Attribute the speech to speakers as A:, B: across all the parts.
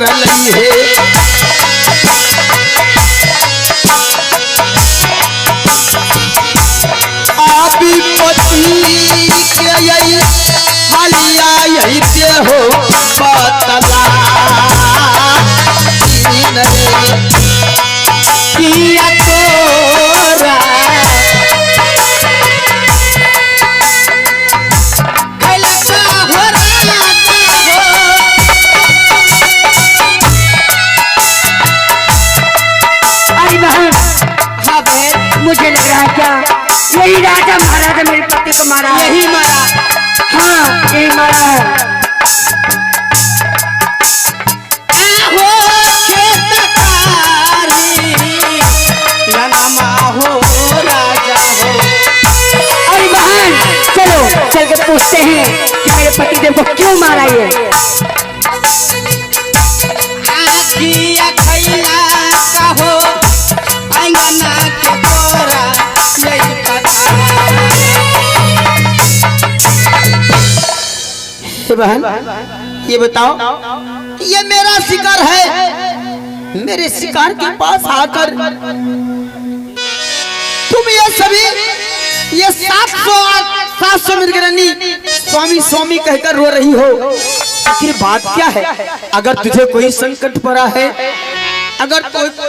A: मरलई है। आपी पति के यही हालिया यही ते हो बतला किया तोरा
B: मुझे लग रहा है क्या यही राजा महाराजा मेरे पति को मारा है?
A: यही मारा।
B: हाँ यही मारा है। अरे बहन चलो चल के पूछते हैं कि मेरे पति देव को क्यों मारा ये।
A: बहन ये बताओ, ये मेरा शिकार है, मेरे शिकार के पास आकर तुम ये सभी ये 700 मृगरानी स्वामी स्वामी कहकर रो रही हो। आखिर बात क्या है? अगर तुझे कोई संकट पड़ा है, अगर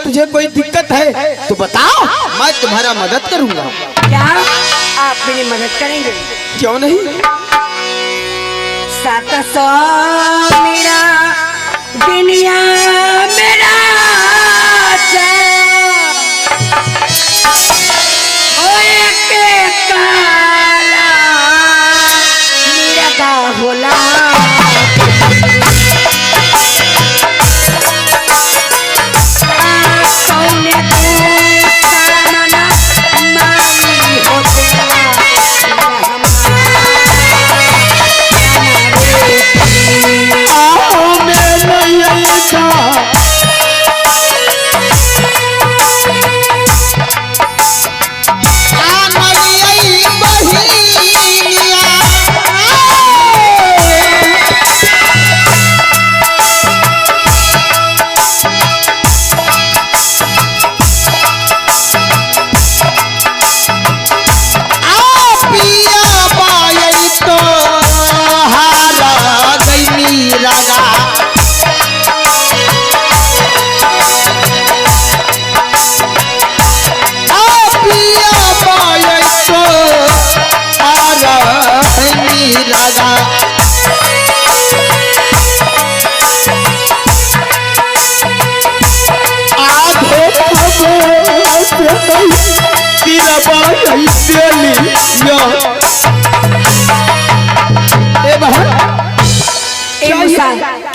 A: तुझे कोई दिक्कत है तो बताओ, मैं तुम्हारा मदद करूंगा।
B: क्या आप मेरी मदद करेंगे?
A: क्यों नहीं।
B: 700 मेरा दुनिया मेरा काला मेरा का होला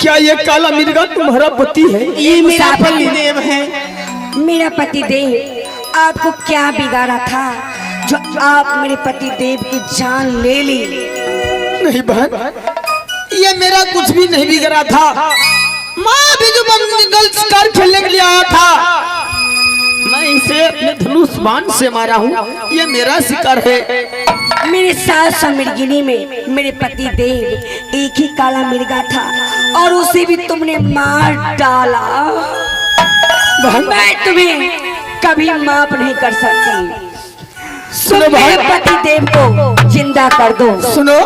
A: क्या ये काला मिर्गा तुम्हारा पति है?
B: ये मेरा पति देव है। मेरा पति देव आपको क्या बिगाड़ा था जो आप मेरे पति देव की जान ले ली?
A: नहीं बहन, ये मेरा कुछ भी नहीं बिगड़ा था। मैं भी जो मंगल शिकार खेलने के लिए आया था, मैं इसे अपने धनुष बाण से मारा हूँ। ये मेरा शिकार है।
B: मेरे 700 मृगिनी में मेरे पति देव एक ही काला मिर्गा था और उसे भी तुमने मार डाला। मैं तुम्हें कभी माफ नहीं कर सकती।
A: सुनो
B: मेरे पति देव को जिंदा कर दो।
A: सुनो,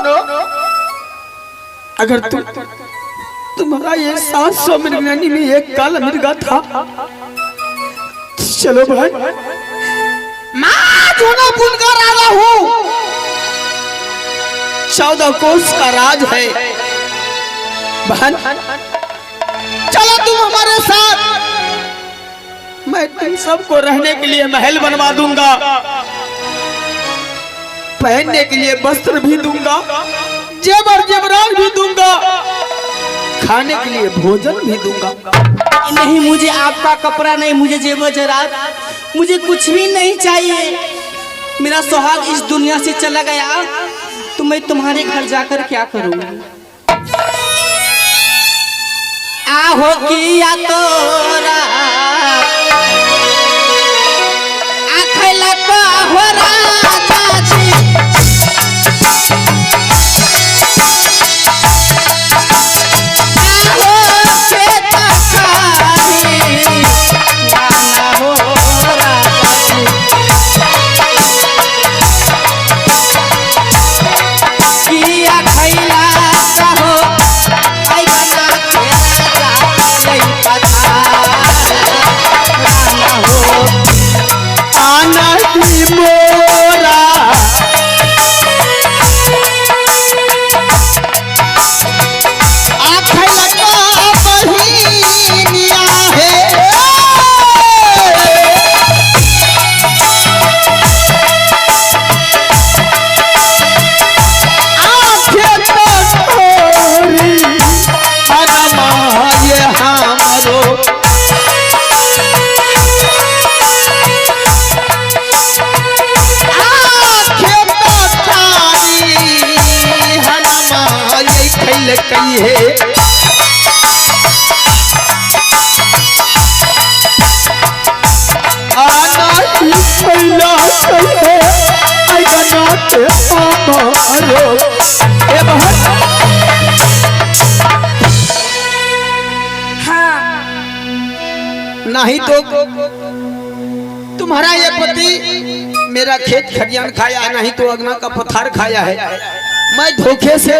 A: अगर तुम्हारा ये 700 मृगनी में एक काला मिर्गा था, चलो भाई, मैं जोनापुर का राजा हूँ। 14 कोस का राज है। बहन चलो तुम हमारे साथ, मैं तुम सबको रहने के लिए महल बनवा दूंगा, पहनने के लिए वस्त्र भी दूंगा, जेवर जेवरात भी दूंगा, खाने के लिए भोजन भी दूंगा।
C: नहीं, मुझे आपका कपड़ा नहीं, मुझे जेवर जेवरात, मुझे कुछ भी नहीं चाहिए। मेरा सुहाग इस दुनिया से चला गया तो मैं तुम्हारे घर जाकर क्या करूंगी? आहो किया तोरा आखला को हो राजा जी, आहो के
A: नहीं तो तुम्हारा ये पति मेरा खेत खलियान खाया है, नहीं तो अगना का पथार खाया है। मैं धोखे से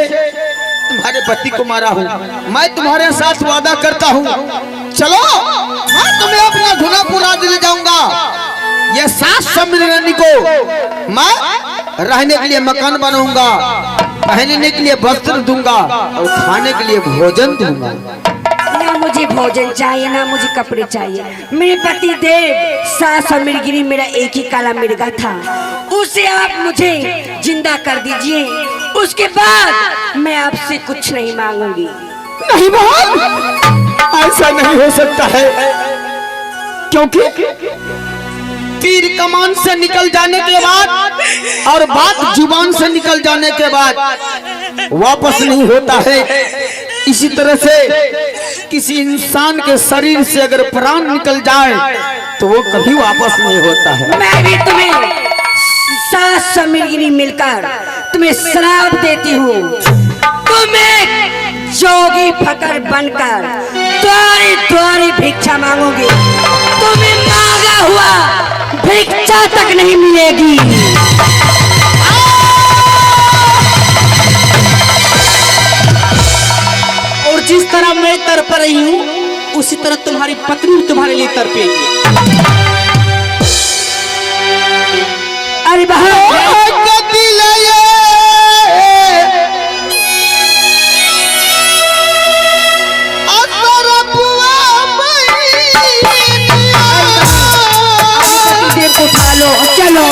A: तुम्हारे पति को मारा हूँ। मैं तुम्हारे साथ वादा करता हूँ, चलो मैं तुम्हें अपना धुना पूरा दिल जाऊंगा। ये 700 मिलियन को मैं रहने के लिए मकान बनाऊंगा, पहनने के लिए वस्त्र दूंगा और खाने के लिए भोजन दूंगा।
B: ना मुझे भोजन चाहिए, ना मुझे कपड़े चाहिए। मेरे पति देव 700 मिर्गिनी मेरा एक ही काला मिर्गा था, उसे आप मुझे जिंदा कर दीजिए। उसके बाद मैं आपसे कुछ नहीं मांगूंगी।
A: नहीं बहन, ऐसा नहीं हो सकता है, क्योंकि तीर कमान से निकल जाने के बाद और बात जुबान से निकल जाने के बाद वापस नहीं होता है। इसी तरह से किसी इंसान के शरीर से अगर प्राण निकल जाए तो वो कभी वापस नहीं होता है।
B: मैं भी तुम्हें 700 मिर्गिनी मिलकर तुम्हें श्राप देती हूँ। तुम्हें जोगी फकर बनकर द्वारी द्वारी भिक्षा मांगोगी। तुम्हें मांगा हुआ भिक्षा तक नहीं मिलेगी।
C: और जिस तरह मैं तड़प रही हूँ उसी तरह तुम्हारी पत्नी तुम्हारे लिए तड़पेगी।
B: अरे बहन, उठा लो, चलो।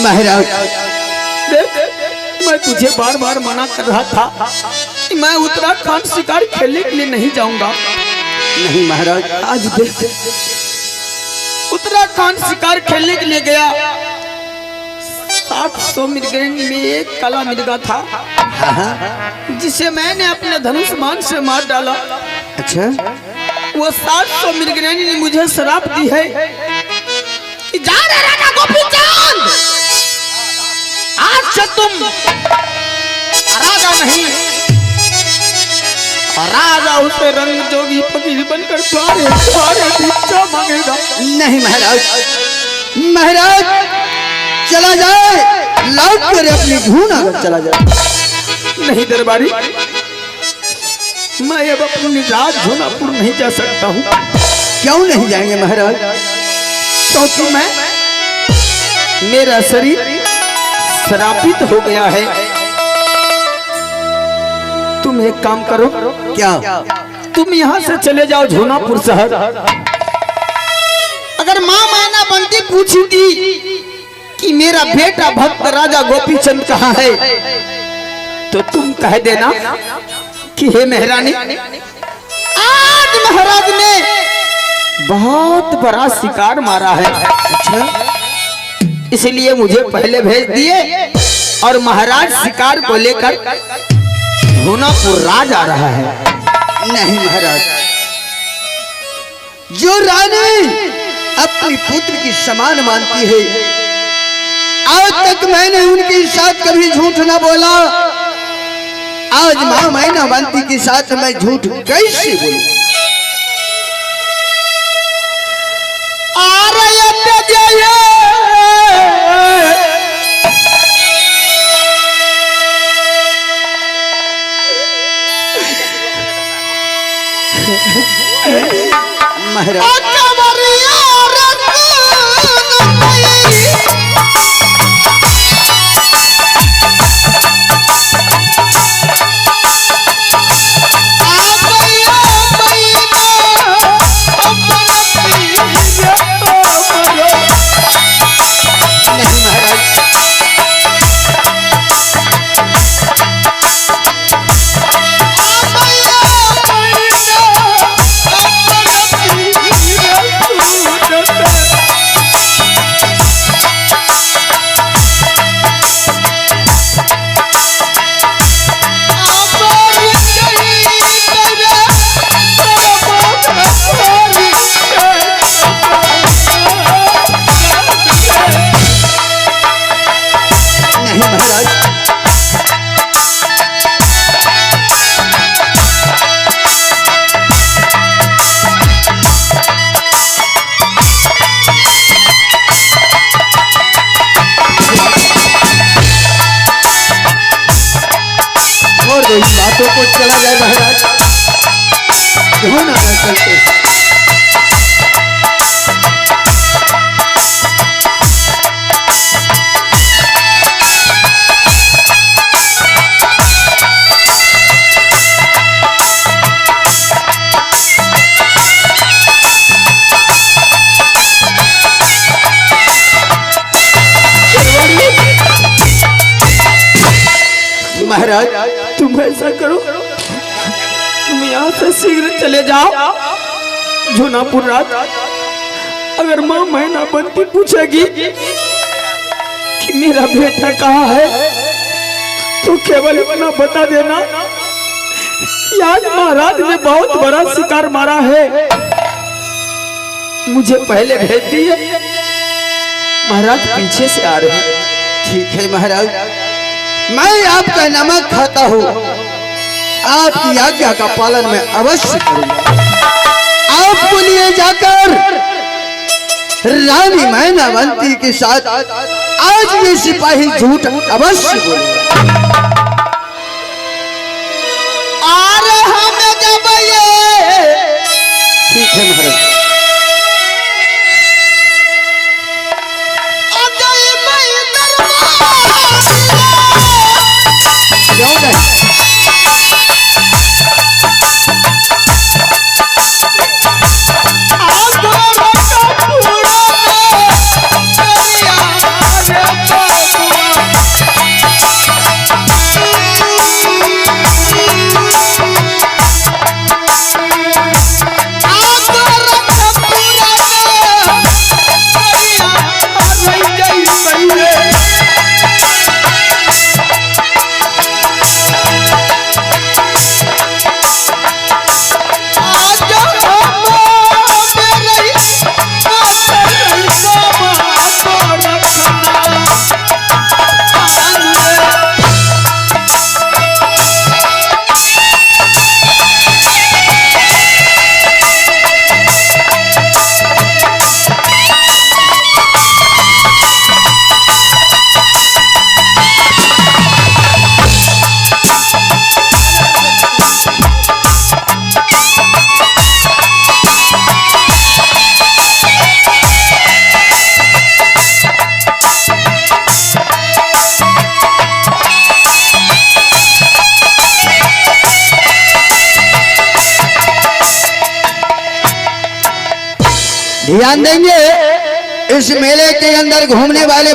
A: महाराज, मैं तुझे बार बार मना कर रहा था कि मैं उत्तराखंड शिकार खेलने के लिए नहीं जाऊंगा। नहीं महाराज, आज देख उत्तराखंड शिकार खेलने के लिए गया। 700 मिर्गन में एक काला मिर्गा था जिसे मैंने अपने धनुष बाण से मार डाला।
C: अच्छा,
A: वो 700 मिर्गन ने मुझे श्राप दी है कि जा रे राजा गोपीचंद, आज से तुम राजा नहीं, राजा उसे रंग जोगी फकीर बनकर तुम्हारे भिक्षा मांगेगा।
C: नहीं महाराज, महाराज चला जाए।
D: लौट कर अपनी धून अगर चला जाए।
A: नहीं दरबारी, मैं अब अपनी राज झोनापुर नहीं जा सकता हूँ।
D: क्यों नहीं जाएंगे महाराज?
A: क्योंकि मेरा शरीर श्रापित हो गया है। तुम एक काम करो।
D: क्या?
A: तुम यहाँ से चले जाओ झोनापुर शहर। अगर माँ मैना बंती पूछती कि मेरा बेटा भक्त राजा गोपीचंद कहाँ है, तो तुम कह देना कि हे महारानी, आज महाराज ने बहुत बड़ा शिकार मारा है। अच्छा, इसलिए मुझे पहले भेज दिए और महाराज शिकार को लेकर झोनापुर राज आ रहा है।
D: नहीं महाराज, जो रानी अपनी पुत्र की समान मानती है, आज तक मैंने उनके साथ कभी झूठ ना बोला। आज मां मैना बंती के साथ मैं झूठ कैसे बोलूं? महाराज बातों को चला जाए महाराज, क्यों ना चलते। महाराज
A: तुम ऐसा करो, तुम यहाँ से शीघ्र चले जाओ झोनापुर राज। अगर माँ मैना बंती पूछेगी कि मेरा बेटा कहाँ है, तो केवल इतना बता देना कि आज महाराज ने बहुत बड़ा शिकार मारा है, मुझे पहले भेज दिए, महाराज पीछे से आ रहे हैं।
D: ठीक है महाराज, मैं आपका नमक खाता हूँ, आपकी आज्ञा का पालन मैं अवश्य करूंगा। आपको लिए जाकर रानी मैनावंती के साथ आज ये सिपाही झूठ अवश्य बोलेगा। ठीक है महाराज। क्यों नहीं? ध्यान देंगे इस मेले के अंदर घूमने वाले